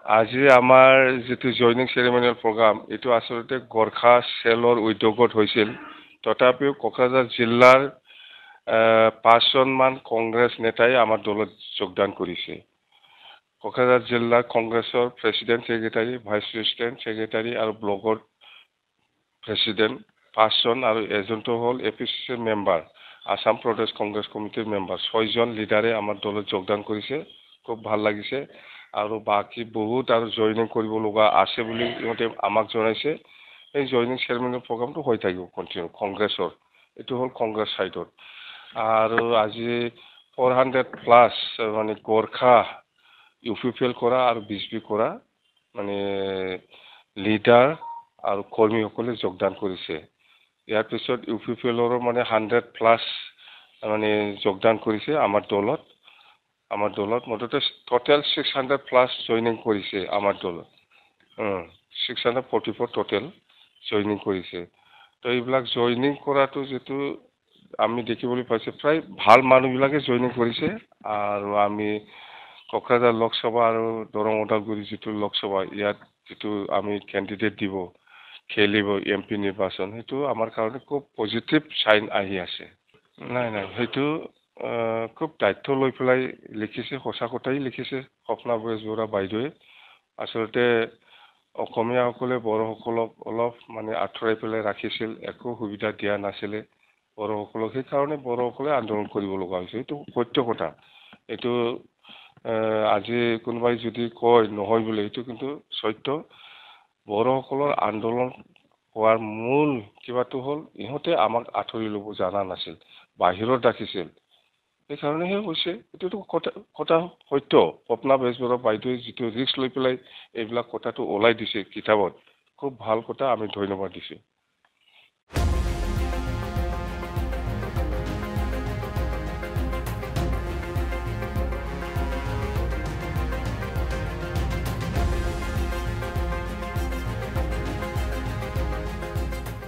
আজি আমাৰ যিটো জইনিং চেৰিমনিয়েল প্ৰগ্ৰাম এইটো আচলতে গোৰ্খা চেলৰ উদ্যোগত হৈছিল। তথাপিও কোকৰাঝাৰ জিলাৰ 5জনমান কংগ্ৰেছ নেতাই আমাৰ দলত যোগদান কৰিছে। কোকৰাঝাৰ জিলা কংগ্ৰেছৰ president secretary, vice president secretary আৰু ব্লকৰ প্ৰেছিডেণ্ট 5জন আৰু এজনটো হ'ল এপিচিচিৰ মেম্বাৰ, আসাম প্ৰদেশ কংগ্ৰেছ কমিটিৰ মেম্বাৰ 6জন লিডাৰে আমাৰ দলত যোগদান কৰিছে। খুব ভাল লাগিছে। আৰু বাকী বহুত আৰু জইনিং কৰিব লগা আছে বুলি ইহঁতে আমাক জনাইছে। এই জইনিং চেৰিমনিয়েল প্ৰগ্ৰামটো হৈ থাকিব কণ্টিনিউ কংগ্ৰেছৰ। এইটো হ'ল কংগ্ৰেছ ছাইডত। আৰু আজি 400+ মানে গোৰ্খা UPPL কৰা আৰু BJP কৰা মানে লিডাৰ আৰু কৰ্মীসকলে যোগদান কৰিছে। ইয়াৰ পিছত UPPLৰো মানে 100+ মানে যোগদান কৰিছে আমাৰ দলত। মুঠতে টোটেল 600+ জইনিং কৰিছে আমাৰ দলত। 644 টোটেল জইনিং কৰিছে। তো এইবিলাক জইনিং কৰাটো যিটো আমি দেখিবলৈ পাইছোঁ, প্ৰায় ভাল মানুহবিলাকে জইনিং কৰিছে। আৰু আমি কোকৰাঝাৰ লোকসভা আৰু দৰং ওদালগুৰি যিটো লোকসভা, ইয়াত যিটো আমি কেণ্ডিডেট দিব খেলিব MP নিৰ্বাচন, সেইটো আমাৰ কাৰণে খুব পজিটিভ চাইন আহি আছে। নাই সেইটো খুব দায়িত্ব লৈ পেলাই লিখিছে, সঁচা কথাই লিখিছে স্বপ্না বেজবৰুৱা বাইদেৱে। আচলতে অসমীয়াসকলে বড়োসকলক অলপ মানে আঁতৰাই পেলাই ৰাখিছিল, একো সুবিধা দিয়া নাছিলে বড়োসকলক। সেইকাৰণে বড়োসকলে আন্দোলন কৰিব লগা হৈছে। এইটো সত্য কথা। এইটো আজি কোনোবাই যদি কয় নহয় বুলি, এইটো কিন্তু সত্য। বড়োসকলৰ আন্দোলন হোৱাৰ মূল কিবাটো হ'ল ইহঁতে আমাক আঁতৰি ল'ব জনা নাছিল, বাহিৰত ৰাখিছিল। সেইকাৰণেহে হৈছে। এইটোতো কথা সত্য। স্বপ্না বেজবৰুৱা বাইদেৱে যিটো ৰিস্ক লৈ পেলাই এইবিলাক কথাটো ওলাই দিছে কিতাপত, খুব ভাল কথা, আমি ধন্যবাদ দিছোঁ।